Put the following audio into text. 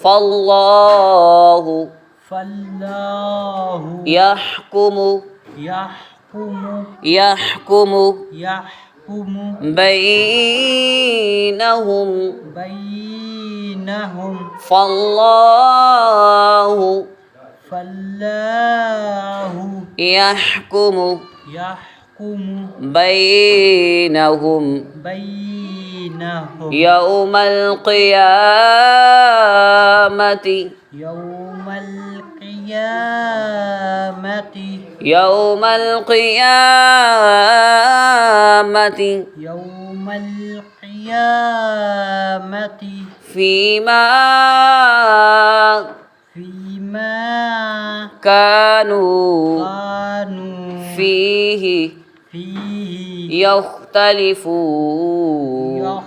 فالله يحكم بينهم فالله يحكم بينهم يوم القيامة فيما كانوا فيه يختلفون